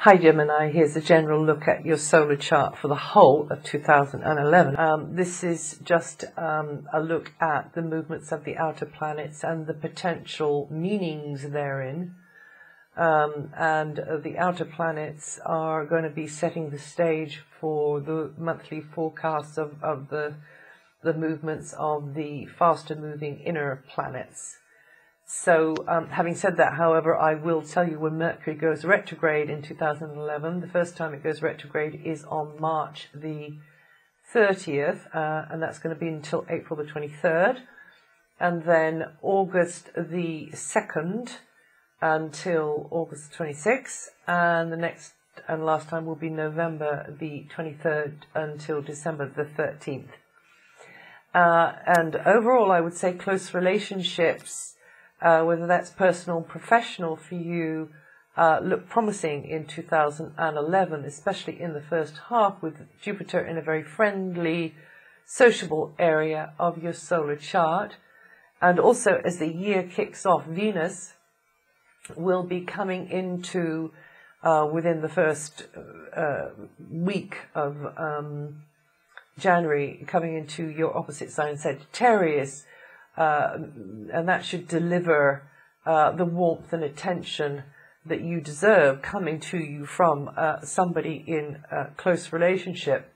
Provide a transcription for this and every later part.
Hi Gemini, here's a general look at your solar chart for the whole of 2011. This is just a look at the movements of the outer planets and the potential meanings therein. And the outer planets are going to be setting the stage for the monthly forecasts of the movements of the faster moving inner planets. So, having said that, however, I will tell you when Mercury goes retrograde in 2011. The first time it goes retrograde is on March the 30th, and that's going to be until April the 23rd. And then August the 2nd until August the 26th. And the next and last time will be November the 23rd until December the 13th. And overall, I would say close relationships, whether that's personal or professional for you, look promising in 2011, especially in the first half with Jupiter in a very friendly, sociable area of your solar chart. And also as the year kicks off, Venus will be coming into, within the first week of January, coming into your opposite sign, Sagittarius, and that should deliver the warmth and attention that you deserve coming to you from somebody in a close relationship.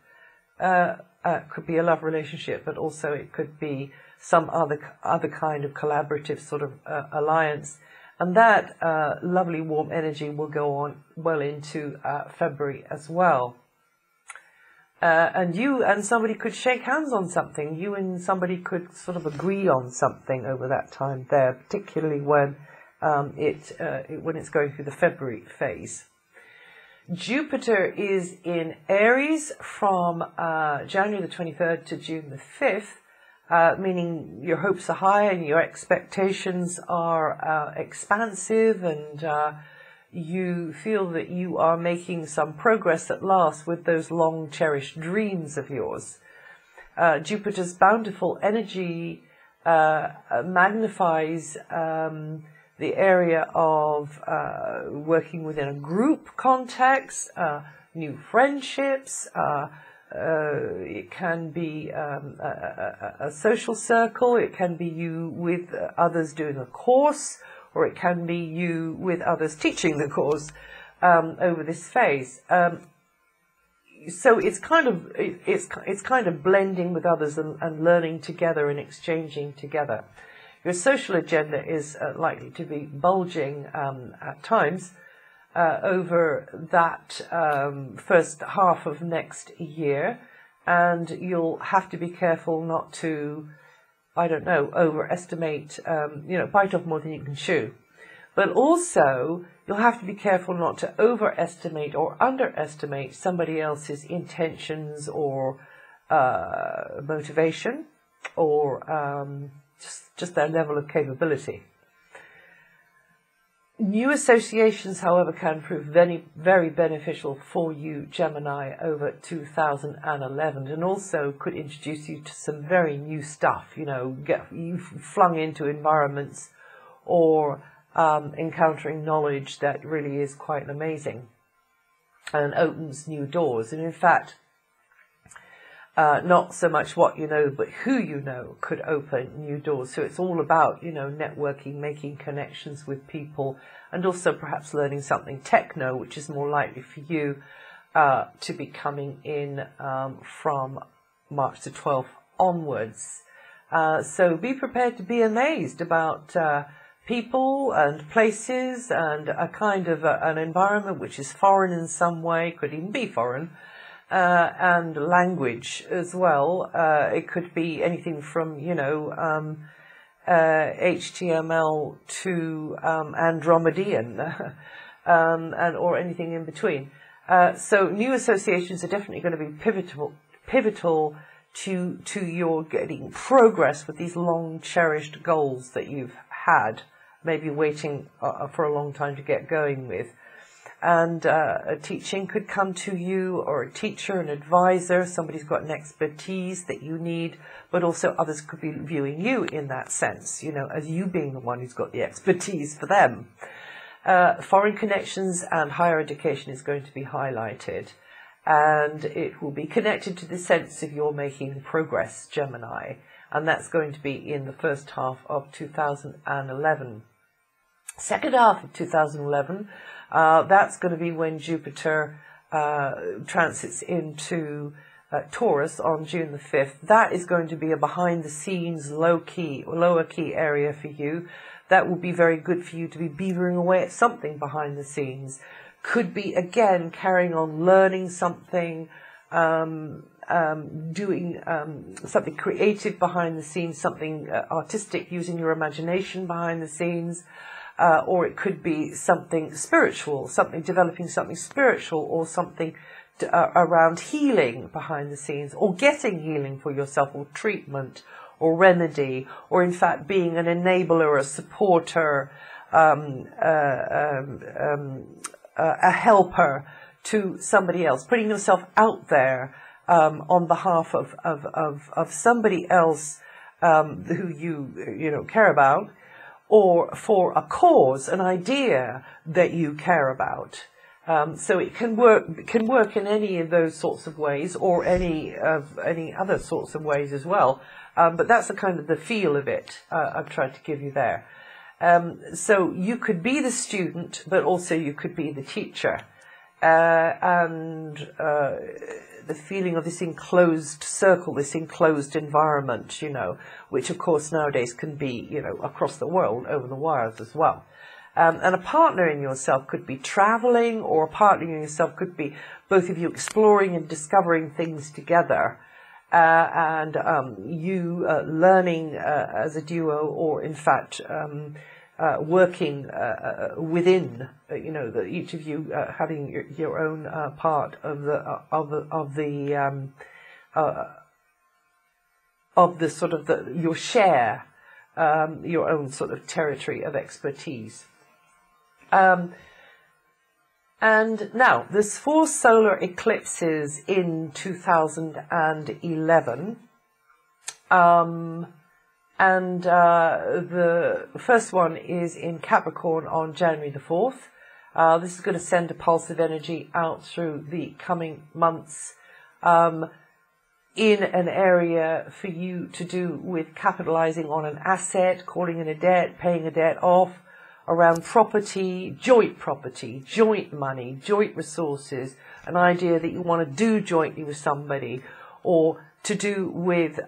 Could be a love relationship, but also it could be some other kind of collaborative sort of alliance. And that lovely warm energy will go on well into February as well. And you and somebody could shake hands on something. You and somebody could sort of agree on something over that time there, particularly when when it's going through the February phase. Jupiter is in Aries from January the 23rd to June the 5th, meaning your hopes are high and your expectations are expansive, and you feel that you are making some progress at last with those long cherished dreams of yours. Jupiter's bountiful energy magnifies the area of working within a group context, new friendships. It can be a social circle. It can be you with others doing a course, or it can be you with others teaching the course over this phase. So it's kind of blending with others and learning together and exchanging together. Your social agenda is likely to be bulging at times over that first half of next year, and you'll have to be careful not to, I don't know, overestimate, bite off more than you can chew. But also, you'll have to be careful not to overestimate or underestimate somebody else's intentions or motivation, or just their level of capability. New associations, however, can prove very, very beneficial for you, Gemini, over 2011, and also could introduce you to some very new stuff. Get you flung into environments or encountering knowledge that really is quite amazing and opens new doors. And in fact, not so much what you know, but who you know could open new doors. So it's all about, networking, making connections with people, and also perhaps learning something techno, which is more likely for you to be coming in from March the 12th onwards. So be prepared to be amazed about people and places and a kind of an environment which is foreign in some way, could even be foreign. And language as well. It could be anything from, HTML to Andromedan, or anything in between. So new associations are definitely going to be pivotal to your getting progress with these long cherished goals that you've had, maybe waiting for a long time to get going with. And a teaching could come to you, or a teacher, an advisor, somebody's got an expertise that you need, but also others could be viewing you in that sense, as you being the one who's got the expertise for them. Foreign connections and higher education is going to be highlighted, and it will be connected to the sense of you're making progress, Gemini, and that's going to be in the first half of 2011. Second half of 2011, that's going to be when Jupiter transits into Taurus on June the 5th. That is going to be a behind-the-scenes, lower key area for you. That will be very good for you to be beavering away at something behind the scenes. Could be, again, carrying on learning something, doing something creative behind the scenes, something artistic, using your imagination behind the scenes. Or it could be something spiritual, developing something spiritual, or something around healing behind the scenes, or getting healing for yourself, or treatment, or remedy, or in fact being an enabler, a supporter, a helper to somebody else, putting yourself out there on behalf of somebody else who you care about, or for a cause, an idea that you care about. So it can work in any of those sorts of ways, or any other sorts of ways as well. But that's the kind of the feel of it I've tried to give you there. So you could be the student, but also you could be the teacher. And the feeling of this enclosed circle, this enclosed environment, which of course nowadays can be, across the world, over the wires as well. And a partner in yourself could be traveling, or a partner in yourself could be both of you exploring and discovering things together, and you learning as a duo, or in fact working within, each of you having your own part of the sort of your share, your own sort of territory of expertise. And now, there's 4 solar eclipses in 2011. And the first one is in Capricorn on January the 4th. This is going to send a pulse of energy out through the coming months in an area for you to do with capitalizing on an asset, calling in a debt, paying a debt off, around property, joint money, joint resources, an idea that you want to do jointly with somebody, or to do with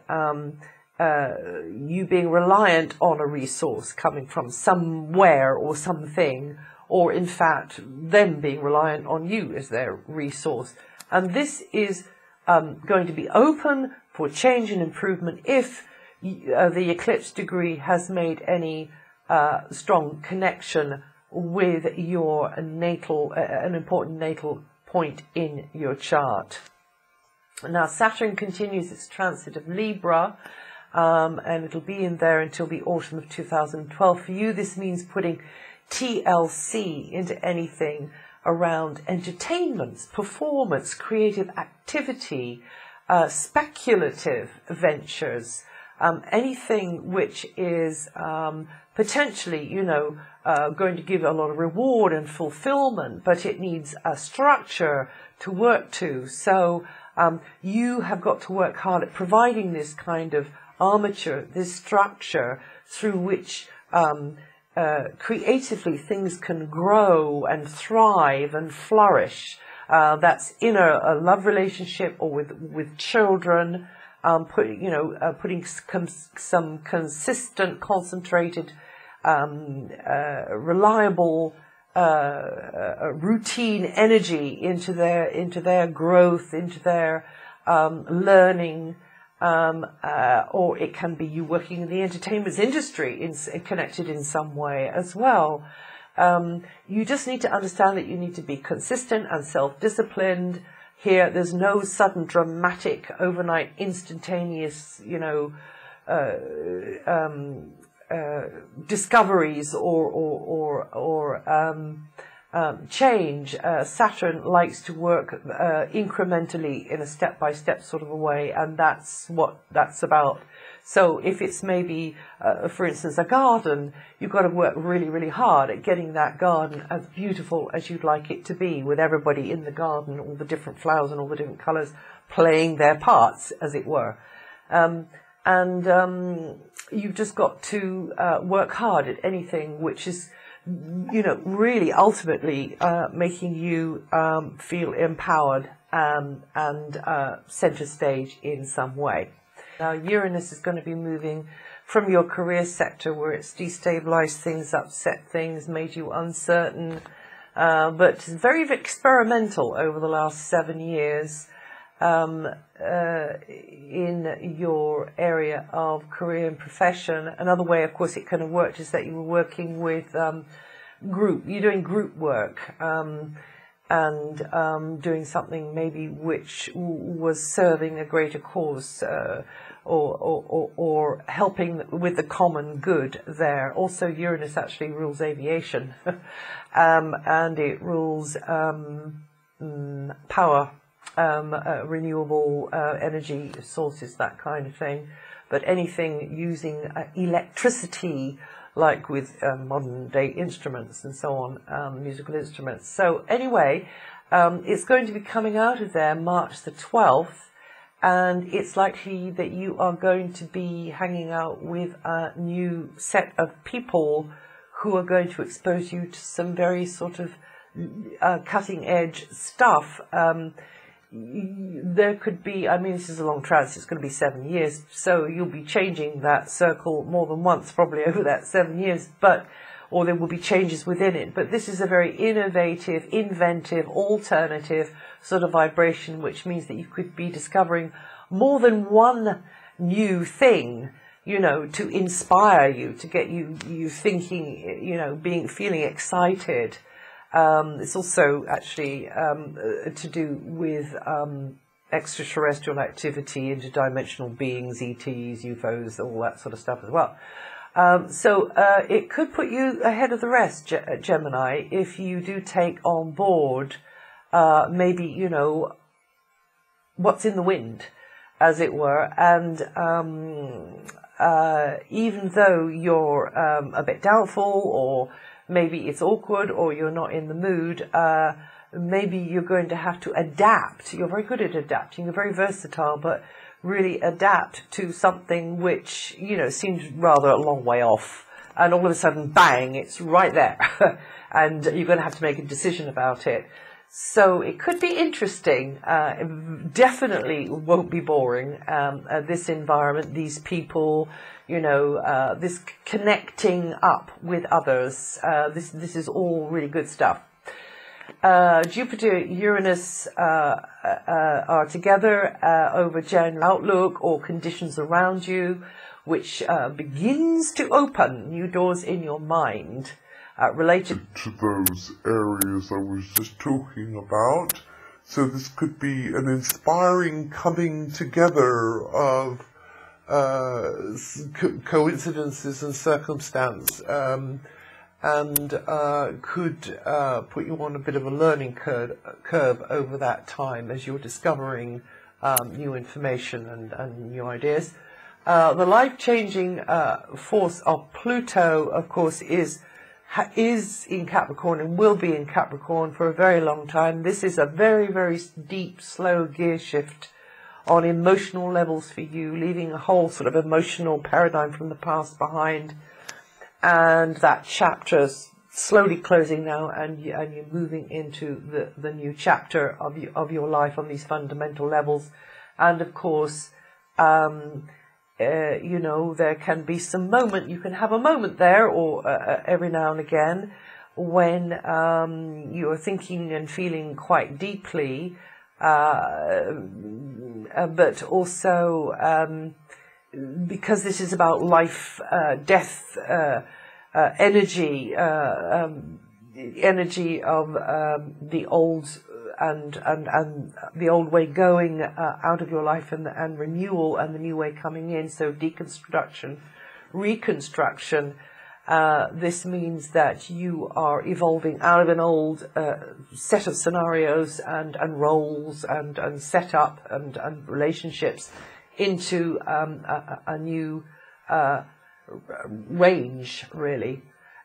you being reliant on a resource coming from somewhere or something, or in fact them being reliant on you as their resource. And this is going to be open for change and improvement if the eclipse degree has made any strong connection with your natal, an important natal point in your chart. Now Saturn continues its transit of Libra, and it'll be in there until the autumn of 2012. For you, this means putting TLC into anything around entertainment, performance, creative activity, speculative ventures, anything which is potentially, going to give a lot of reward and fulfillment, but it needs a structure to work to. So you have got to work hard at providing this kind of armature, this structure through which creatively things can grow and thrive and flourish. That's in a love relationship or with children, putting some consistent, concentrated, reliable, routine energy into their growth, into their learning. Or it can be you working in the entertainment industry, connected in some way as well. You just need to understand that you need to be consistent and self-disciplined. Here, there's no sudden, dramatic, overnight, instantaneous, discoveries or change. Saturn likes to work incrementally in a step-by-step sort of a way, and that's what that's about. So if it's maybe, for instance, a garden, you've got to work really, really hard at getting that garden as beautiful as you'd like it to be, with everybody in the garden, all the different flowers and all the different colours playing their parts, as it were. You've just got to work hard at anything which is, you know, really ultimately making you feel empowered and centre stage in some way. Now, Uranus is going to be moving from your career sector, where it's destabilised things, upset things, made you uncertain, but very experimental over the last 7 years in your area of career and profession. Another way, of course, it kind of worked is that you were working with you're doing group work, and doing something maybe which was serving a greater cause, or helping with the common good there. Also, Uranus actually rules aviation, and it rules power, renewable energy sources, that kind of thing. But anything using electricity, like with modern day instruments and so on, musical instruments. So anyway, it's going to be coming out of there March the 12th, and it's likely that you are going to be hanging out with a new set of people who are going to expose you to some very sort of cutting edge stuff. There could be, I mean, this is a long transit, it's going to be 7 years, so you'll be changing that circle more than once probably over that 7 years, or there will be changes within it. But this is a very innovative, inventive, alternative sort of vibration, which means that you could be discovering more than one new thing, you know, to inspire you, to get you thinking, you know, feeling excited. It's also actually to do with extraterrestrial activity, interdimensional beings, ETs, UFOs, all that sort of stuff as well. So it could put you ahead of the rest, Gemini, if you do take on board maybe, you know, what's in the wind, as it were. And even though you're a bit doubtful, or maybe it's awkward, or you're not in the mood, maybe you're going to have to adapt. You're very good at adapting, you're very versatile, but really adapt to something which, you know, seems rather a long way off. And all of a sudden, bang, it's right there. And you're going to have to make a decision about it. So it could be interesting. It definitely won't be boring. This environment, these people, you know, this connecting up with others. This is all really good stuff. Jupiter, Uranus are together over general outlook or conditions around you, which begins to open new doors in your mind related to those areas I was just talking about. So this could be an inspiring coming together of coincidences and circumstance, and could put you on a bit of a learning curve over that time as you're discovering new information and new ideas. The life-changing force of Pluto, of course, is in Capricorn and will be in Capricorn for a very long time. This is a very, very deep, slow gear shift on emotional levels for you, leaving a whole sort of emotional paradigm from the past behind. And that chapter's slowly closing now, and you're moving into the new chapter of your life on these fundamental levels. And of course, you know, there can be some moment, you can have a moment there, or every now and again, when you are thinking and feeling quite deeply, but also because this is about life, death, energy, energy of the old and the old way going out of your life, and renewal, and the new way coming in. So deconstruction, reconstruction, This means that you are evolving out of an old set of scenarios and roles and setup and relationships into a new range, really.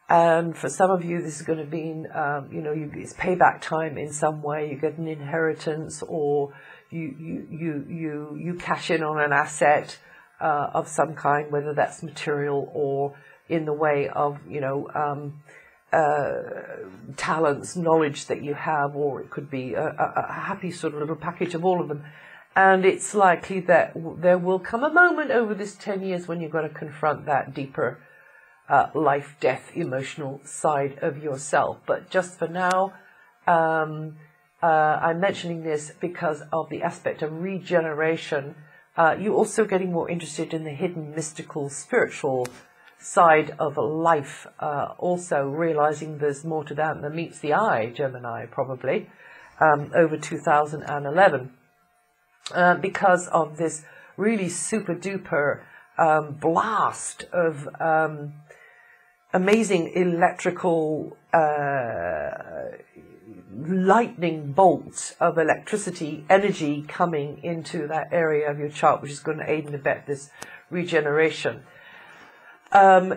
And for some of you, this is going to mean, it's payback time in some way. You get an inheritance, or you cash in on an asset of some kind, whether that's material or in the way of, talents, knowledge that you have, or it could be a happy sort of little package of all of them. And it's likely that there will come a moment over this 10 years when you've got to confront that deeper life, death, emotional side of yourself. But just for now, I'm mentioning this because of the aspect of regeneration. You're also getting more interested in the hidden, mystical, spiritual side of life, also realizing there's more to that than meets the eye, Gemini, probably, over 2011, because of this really super duper blast of amazing electrical lightning bolts of electricity energy coming into that area of your chart, which is going to aid and abet this regeneration.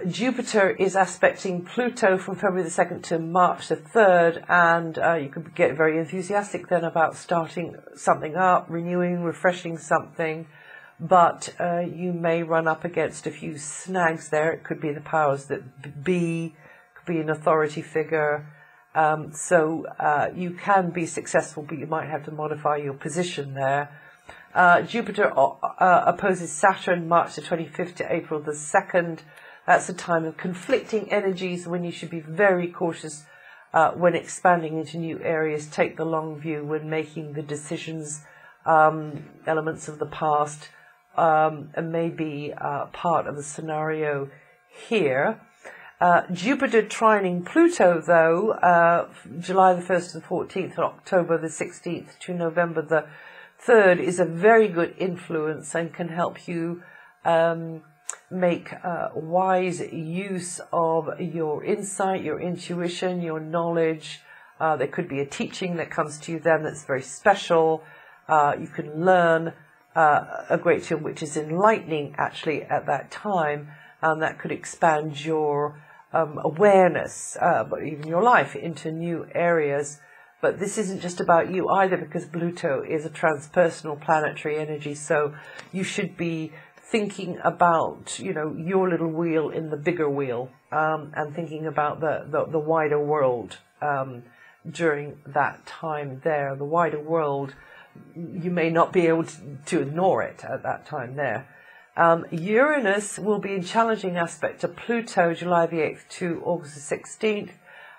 Jupiter is aspecting Pluto from February the 2nd to March the 3rd, and you could get very enthusiastic then about starting something up, renewing, refreshing something, but you may run up against a few snags there. It could be the powers that be, could be an authority figure, so you can be successful, but you might have to modify your position there. Jupiter opposes Saturn March the 25th to April the 2nd. That's a time of conflicting energies when you should be very cautious when expanding into new areas. Take the long view when making the decisions. Elements of the past may be part of the scenario here. Jupiter trining Pluto, though, July the 1st to the 14th and October the 16th to November the 3rd, is a very good influence and can help you make wise use of your insight, your intuition, your knowledge. There could be a teaching that comes to you then that's very special. You can learn a great deal, which is enlightening actually at that time, and that could expand your awareness, but even your life, into new areas. But this isn't just about you either, because Pluto is a transpersonal planetary energy, so you should be thinking about, your little wheel in the bigger wheel, and thinking about the wider world during that time there. The wider world, you may not be able to ignore it at that time there. Uranus will be in challenging aspect to Pluto July the 8th to August the 16th.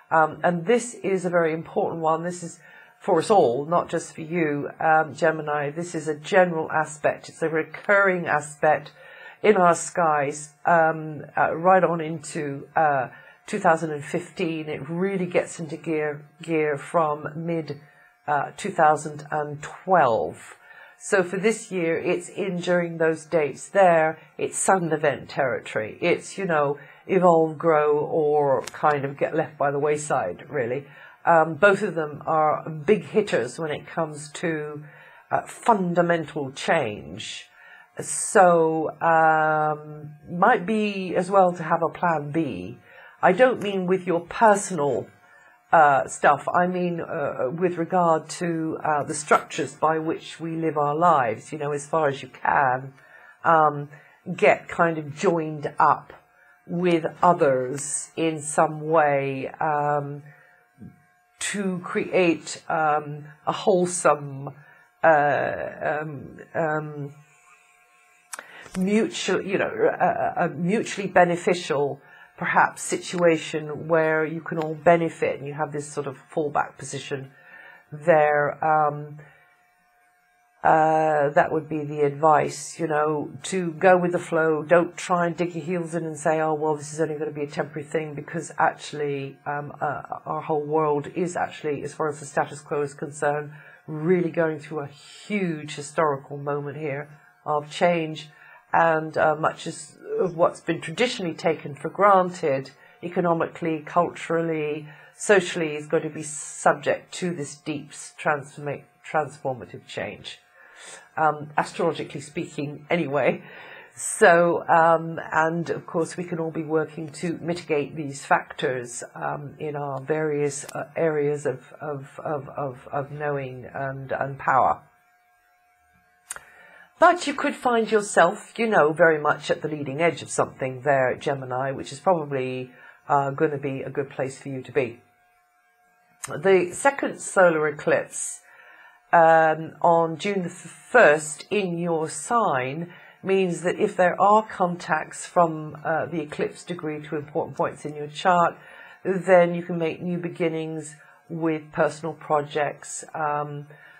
And this is a very important one. This is for us all, not just for you, Gemini. This is a general aspect. It's a recurring aspect in our skies right on into 2015. It really gets into gear from mid-2012. So for this year, it's in during those dates there. It's sudden event territory. It's, evolve, grow, or kind of get left by the wayside, really. Both of them are big hitters when it comes to fundamental change. So might be as well to have a plan B. I don't mean with your personal stuff. I mean with regard to the structures by which we live our lives, as far as you can, get kind of joined up with others in some way to create a wholesome, mutually beneficial, perhaps, situation where you can all benefit and you have this sort of fallback position there. That would be the advice, to go with the flow. Don't try and dig your heels in and say, oh, well, this is only going to be a temporary thing, because actually our whole world is actually, as far as the status quo is concerned, really going through a huge historical moment here of change, and much of what's been traditionally taken for granted economically, culturally, socially is going to be subject to this deep transformative change, astrologically speaking anyway. So, and of course we can all be working to mitigate these factors in our various areas of knowing and power. But you could find yourself, you know, very much at the leading edge of something there, Gemini, which is probably going to be a good place for you to be. The second solar eclipse on June the 1st in your sign means that if there are contacts from the eclipse degree to important points in your chart, then you can make new beginnings with personal projects,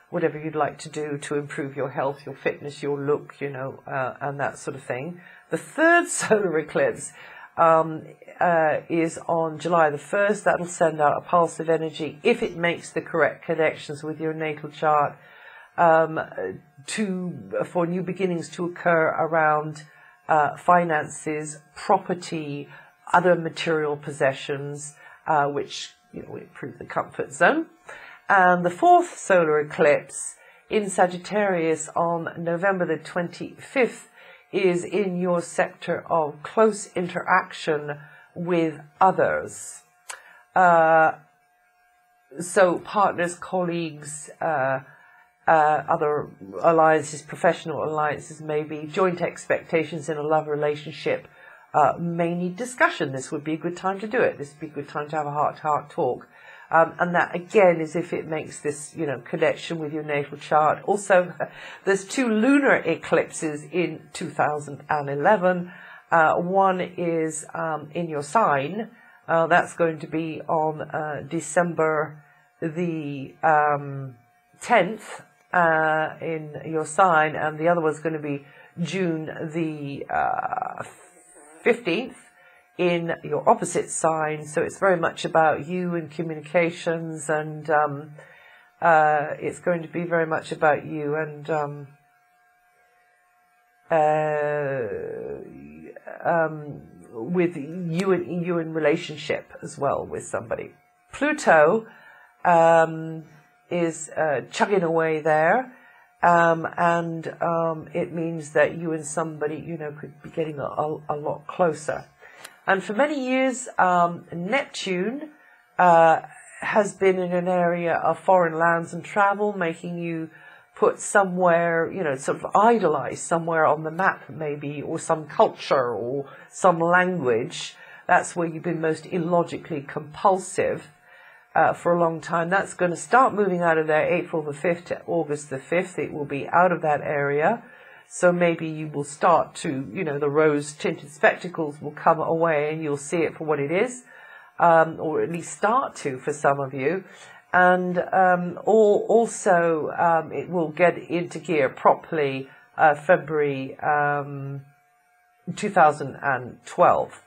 whatever you'd like to do to improve your health, your fitness, your look, you know, and that sort of thing. The third solar eclipse is on July the 1st. That'll send out a pulse of energy if it makes the correct connections with your natal chart for new beginnings to occur around finances, property, other material possessions, which, you know, improve the comfort zone. And the fourth solar eclipse in Sagittarius on November the 25th is in your sector of close interaction with others. So partners, colleagues, other alliances, professional alliances, maybe joint expectations in a love relationship may need discussion. This would be a good time to do it. This would be a good time to have a heart-to-heart talk. And that, again, is if it makes this, you know, connection with your natal chart. Also, there's two lunar eclipses in 2011. One is in your sign. That's going to be on December the 10th in your sign, and the other one's going to be June the 15th in your opposite sign. So it's very much about you and communications, and it's going to be very much about you and with you in relationship as well with somebody. Pluto is chugging away there, and it means that you and somebody, you know, could be getting a lot closer. And for many years, Neptune has been in an area of foreign lands and travel, making you put somewhere, you know, sort of idolize somewhere on the map maybe, or some culture or some language. That's where you've been most illogically compulsive for a long time. That's going to start moving out of there April the 5th to August the 5th. It will be out of that area. So maybe you will start to, you know, the rose-tinted spectacles will come away and you'll see it for what it is, or at least start to for some of you. And also it will get into gear properly February 2012.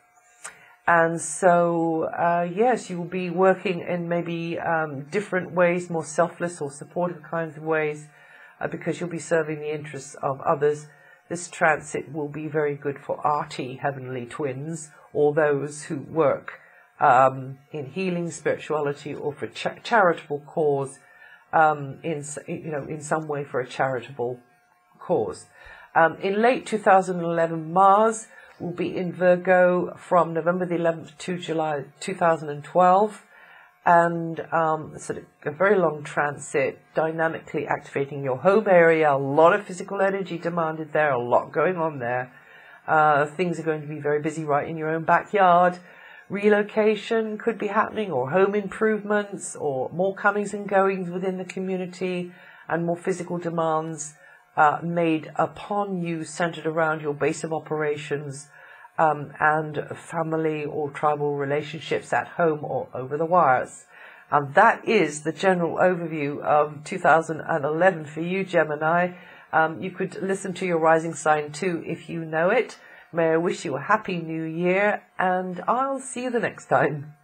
And so, yes, you will be working in maybe different ways, more selfless or supportive kinds of ways, because you'll be serving the interests of others. This transit will be very good for arty heavenly twins, or those who work in healing, spirituality, or for charitable cause, in some way for a charitable cause. In late 2011, Mars will be in Virgo from November the 11th to July 2012. And sort of a very long transit, dynamically activating your home area. A lot of physical energy demanded there, a lot going on there. Things are going to be very busy right in your own backyard. Relocation could be happening, or home improvements, or more comings and goings within the community, and more physical demands made upon you, centered around your base of operations, and family or tribal relationships at home or over the wires. And that is the general overview of 2011 for you, Gemini. You could listen to your rising sign too if you know it. May I wish you a happy new year, and I'll see you the next time.